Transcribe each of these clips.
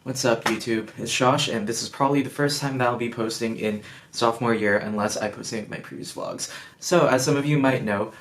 What's up, YouTube? It's Josh, and this is probably the first time that I'll be posting in sophomore year unless I post any of my previous vlogs. So, as some of you might know,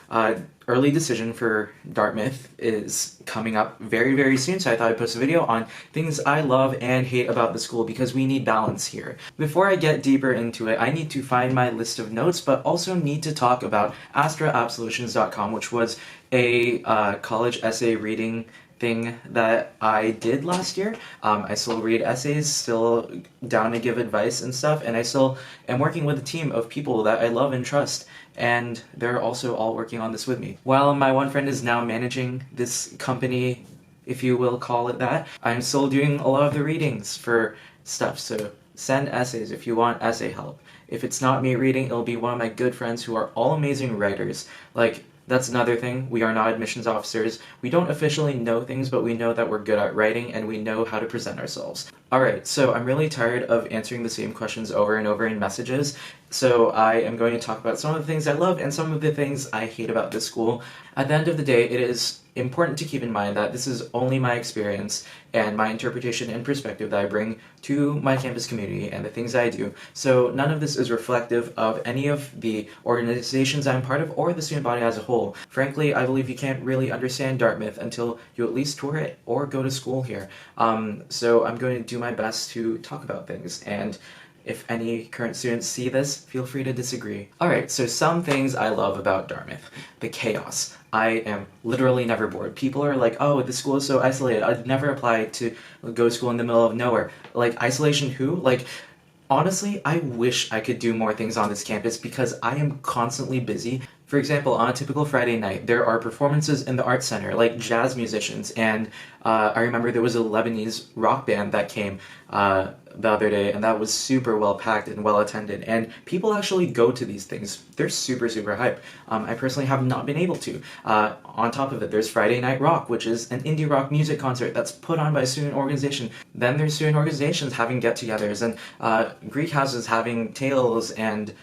early decision for Dartmouth is coming up very, very soon, so I thought I'd post a video on things I love and hate about the school because we need balance here. Before I get deeper into it, I need to find my list of notes, but also need to talk about AstraAbsolutions.com, which was a college essay reading thing that I did last year. I still read essays, still down to give advice and stuff, and I still am working with a team of people that I love and trust, and they're also all working on this with me. While my one friend is now managing this company, if you will call it that, I'm still doing a lot of the readings for stuff, so send essays if you want essay help. If it's not me reading, it'll be one of my good friends who are all amazing writers. That's another thing. We are not admissions officers. We don't officially know things, but we know that we're good at writing and we know how to present ourselves. Alright, so I'm really tired of answering the same questions over and over in messages, so I am going to talk about some of the things I love and some of the things I hate about this school. At the end of the day, it is important to keep in mind that this is only my experience and my interpretation and perspective that I bring to my campus community and the things I do. So none of this is reflective of any of the organizations I'm part of or the student body as a whole. Frankly, I believe you can't really understand Dartmouth until you at least tour it or go to school here. So I'm going to do my best to talk about things, and if any current students see this, feel free to disagree. Alright, so some things I love about Dartmouth. The chaos. I am literally never bored. People are like, oh, the school is so isolated. I'd never apply to go to school in the middle of nowhere. Like, isolation who? Like, honestly, I wish I could do more things on this campus because I am constantly busy. For example, on a typical Friday night, there are performances in the Arts Center, like jazz musicians, and I remember there was a Lebanese rock band that came the other day, and that was super well packed and well attended, and people actually go to these things. They're super, super hype. I personally have not been able to. On top of it, there's Friday Night Rock, which is an indie rock music concert that's put on by a student organization. Then there's student organizations having get-togethers, and Greek houses having tales and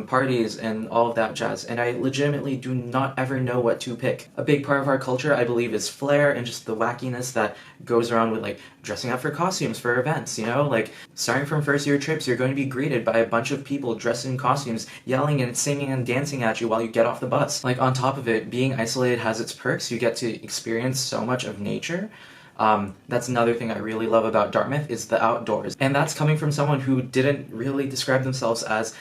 parties and all of that jazz, and I legitimately do not ever know what to pick. A big part of our culture, I believe, is flair and just the wackiness that goes around with, like, dressing up for costumes for events, you know? Like, starting from first year trips, you're going to be greeted by a bunch of people dressed in costumes, yelling and singing and dancing at you while you get off the bus. Like, on top of it, being isolated has its perks. You get to experience so much of nature. That's another thing I really love about Dartmouth, is the outdoors. And that's coming from someone who didn't really describe themselves as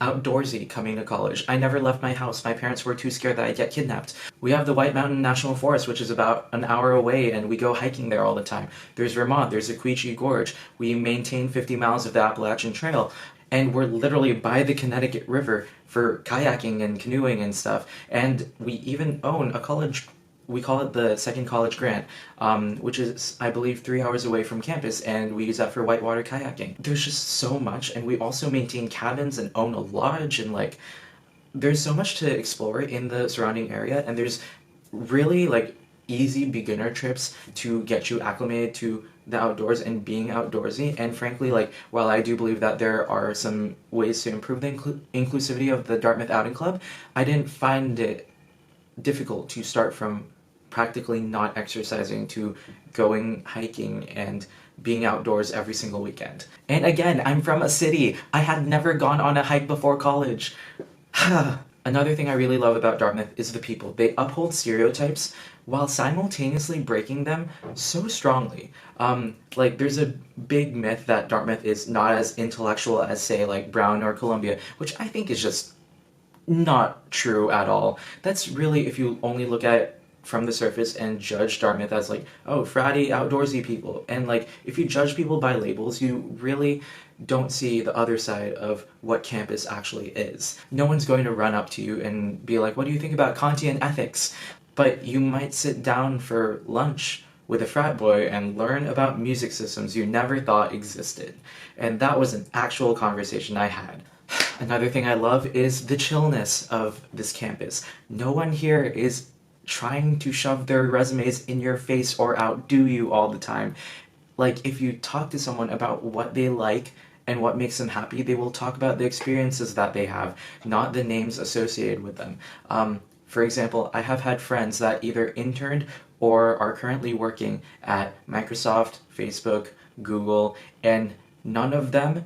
outdoorsy coming to college. I never left my house. My parents were too scared that I'd get kidnapped. We have the White Mountain National Forest, which is about an hour away, and we go hiking there all the time. There's Vermont, there's the Quechee Gorge. We maintain 50 miles of the Appalachian Trail, and we're literally by the Connecticut River for kayaking and canoeing and stuff. And we even own a college. We call it the Second College Grant, which is, I believe, 3 hours away from campus, and we use that for whitewater kayaking. There's just so much, and we also maintain cabins and own a lodge, and, like, there's so much to explore in the surrounding area, and there's really, like, easy beginner trips to get you acclimated to the outdoors and being outdoorsy. And frankly, like, while I do believe that there are some ways to improve the inclusivity of the Dartmouth Outing Club, I didn't find it difficult to start from practically not exercising to going hiking and being outdoors every single weekend. And again, I'm from a city. I had never gone on a hike before college. Another thing I really love about Dartmouth is the people. They uphold stereotypes while simultaneously breaking them so strongly. Like, there's a big myth that Dartmouth is not as intellectual as, say, like, Brown or Columbia, which I think is just not true at all. That's really, if you only look at it from the surface and judge Dartmouth as, like, oh, fratty, outdoorsy people. And, like, if you judge people by labels, you really don't see the other side of what campus actually is. No one's going to run up to you and be like, what do you think about Kantian ethics? But you might sit down for lunch with a frat boy and learn about music systems you never thought existed. And that was an actual conversation I had. Another thing I love is the chillness of this campus. No one here is trying to shove their resumes in your face or outdo you all the time. Like, if you talk to someone about what they like and what makes them happy, they will talk about the experiences that they have, not the names associated with them. For example, I have had friends that either interned or are currently working at Microsoft, Facebook, Google, and none of them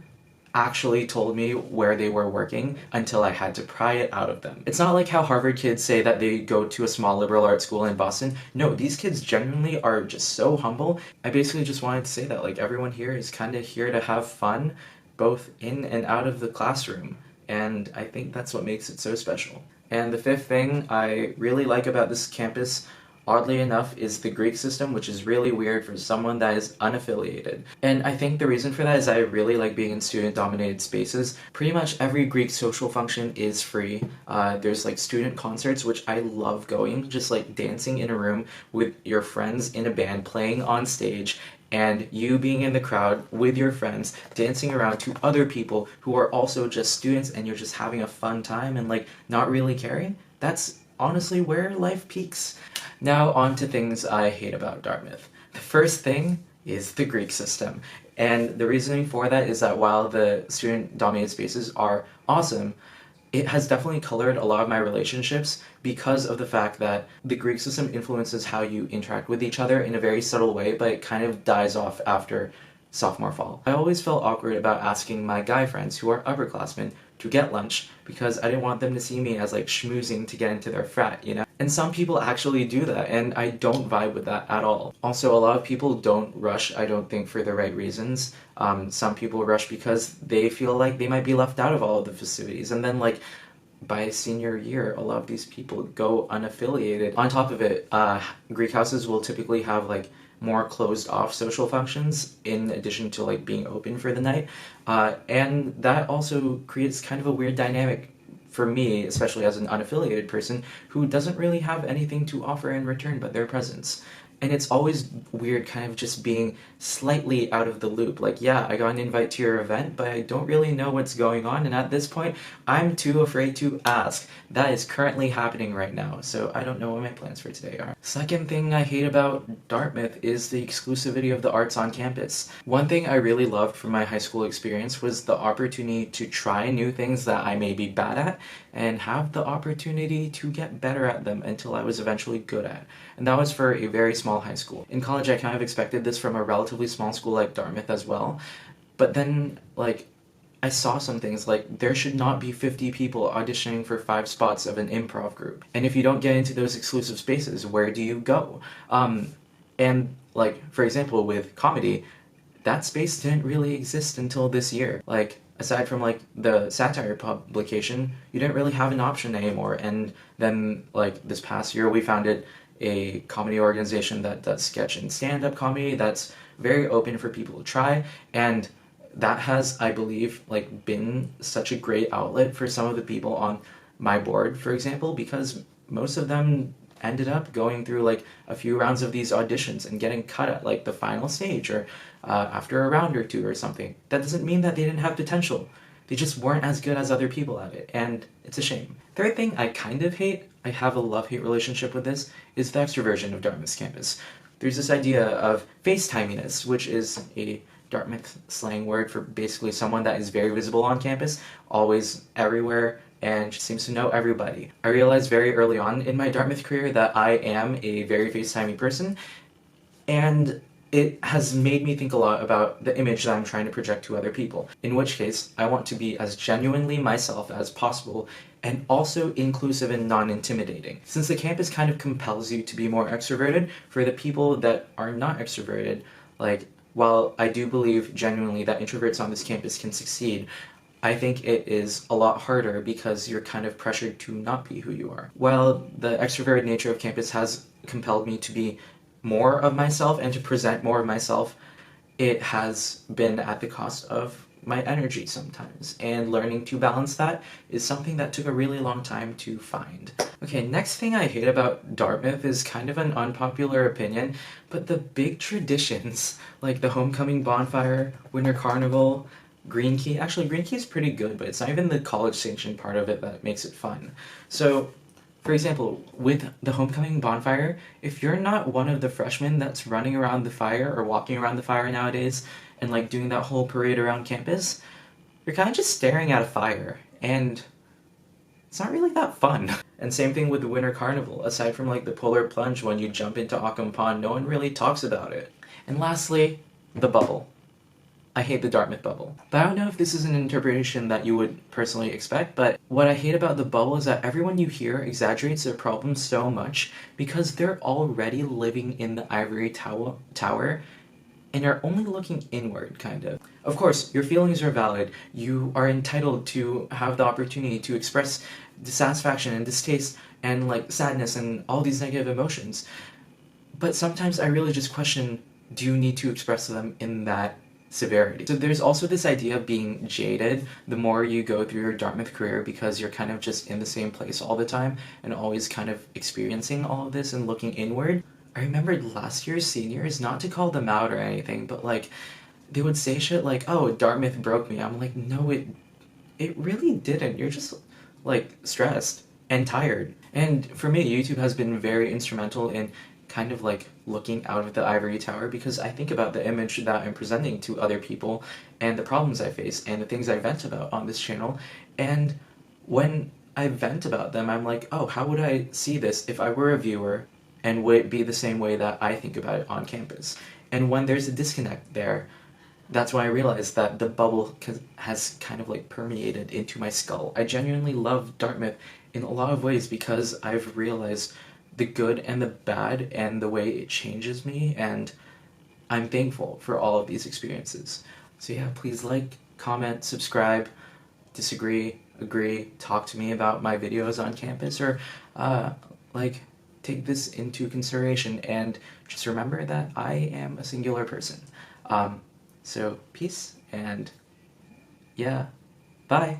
actually told me where they were working until I had to pry it out of them. It's not like how Harvard kids say that they go to a small liberal arts school in Boston. No, these kids genuinely are just so humble. I basically just wanted to say that, like, everyone here is kind of here to have fun, both in and out of the classroom, and I think that's what makes it so special. And the fifth thing I really like about this campus, oddly enough, is the Greek system, which is really weird for someone that is unaffiliated. And I think the reason for that is I really like being in student-dominated spaces. Pretty much every Greek social function is free. There's like student concerts, which I love going, just like dancing in a room with your friends in a band playing on stage, and you being in the crowd with your friends, dancing around to other people who are also just students, and you're just having a fun time and like not really caring. That's honestly where life peaks. Now on to things I hate about Dartmouth. The first thing is the Greek system. And the reasoning for that is that while the student-dominated spaces are awesome, it has definitely colored a lot of my relationships because of the fact that the Greek system influences how you interact with each other in a very subtle way, but it kind of dies off after sophomore fall. I always felt awkward about asking my guy friends who are upperclassmen to get lunch because I didn't want them to see me as like schmoozing to get into their frat, you know? And some people actually do that, and I don't vibe with that at all. Also, a lot of people don't rush, I don't think, for the right reasons. Some people rush because they feel like they might be left out of all of the festivities, and then like by senior year, a lot of these people go unaffiliated. On top of it, Greek houses will typically have like more closed off social functions in addition to like being open for the night, and that also creates kind of a weird dynamic for me, especially as an unaffiliated person who doesn't really have anything to offer in return but their presence. And it's always weird kind of just being slightly out of the loop. Like, yeah, I got an invite to your event, but I don't really know what's going on, and at this point, I'm too afraid to ask. That is currently happening right now, so I don't know what my plans for today are. Second thing I hate about Dartmouth is the exclusivity of the arts on campus. One thing I really loved from my high school experience was the opportunity to try new things that I may be bad at, and have the opportunity to get better at them until I was eventually good at. And that was for a very small high school. In college, I kind of expected this from a relatively small school like Dartmouth as well, but then, like, I saw some things like there should not be 50 people auditioning for 5 spots of an improv group. And if you don't get into those exclusive spaces, where do you go? And, like, for example, with comedy, that space didn't really exist until this year. Like, aside from like the satire publication, you didn't really have an option anymore. And then like this past year we founded a comedy organization that does sketch and stand-up comedy that's very open for people to try, and that has, I believe, like been such a great outlet for some of the people on my board, for example, because most of them ended up going through like a few rounds of these auditions and getting cut at like the final stage or after a round or two or something. That doesn't mean that they didn't have potential. They just weren't as good as other people at it, and it's a shame. Third thing I kind of hate, I have a love-hate relationship with this, is the extroversion of Dartmouth's campus. There's this idea of FaceTiminess, which is a Dartmouth slang word for basically someone that is very visible on campus, always everywhere, and just seems to know everybody. I realized very early on in my Dartmouth career that I am a very FaceTimey person, and it has made me think a lot about the image that I'm trying to project to other people. In which case, I want to be as genuinely myself as possible, and also inclusive and non-intimidating. Since the campus kind of compels you to be more extroverted, for the people that are not extroverted, like, while I do believe genuinely that introverts on this campus can succeed, I think it is a lot harder because you're kind of pressured to not be who you are. While the extroverted nature of campus has compelled me to be more of myself and to present more of myself, it has been at the cost of my energy sometimes, and learning to balance that is something that took a really long time to find. Okay, next thing I hate about Dartmouth is kind of an unpopular opinion, but the big traditions, like the homecoming bonfire, winter carnival, Green Key. Actually, Green Key is pretty good, but it's not even the college sanctioned part of it that makes it fun. So, for example, with the homecoming bonfire, if you're not one of the freshmen that's running around the fire or walking around the fire nowadays and like doing that whole parade around campus, you're kind of just staring at a fire, and it's not really that fun. And same thing with the winter carnival. Aside from like the polar plunge when you jump into Occam Pond, no one really talks about it. And lastly, the bubble. I hate the Dartmouth bubble. But I don't know if this is an interpretation that you would personally expect, but what I hate about the bubble is that everyone you hear exaggerates their problems so much because they're already living in the ivory tower and are only looking inward, kind of. Of course, your feelings are valid. You are entitled to have the opportunity to express dissatisfaction and distaste and like sadness and all these negative emotions. But sometimes I really just question, do you need to express them in that severity? So there's also this idea of being jaded the more you go through your Dartmouth career because you're kind of just in the same place all the time and always kind of experiencing all of this and looking inward. I remember last year's seniors, not to call them out or anything, but like they would say shit like, "Oh, Dartmouth broke me." I'm like, "No, it really didn't. You're just like stressed and tired." And for me, YouTube has been very instrumental in kind of like looking out of the ivory tower because I think about the image that I'm presenting to other people and the problems I face and the things I vent about on this channel. And when I vent about them, I'm like, oh, how would I see this if I were a viewer, and would it be the same way that I think about it on campus? And when there's a disconnect there, that's when I realized that the bubble has kind of like permeated into my skull. I genuinely love Dartmouth in a lot of ways because I've realized the good and the bad and the way it changes me, and I'm thankful for all of these experiences. So yeah, please like, comment, subscribe, disagree, agree, talk to me about my videos on campus, or like take this into consideration, and just remember that I am a singular person. So peace, and yeah, bye.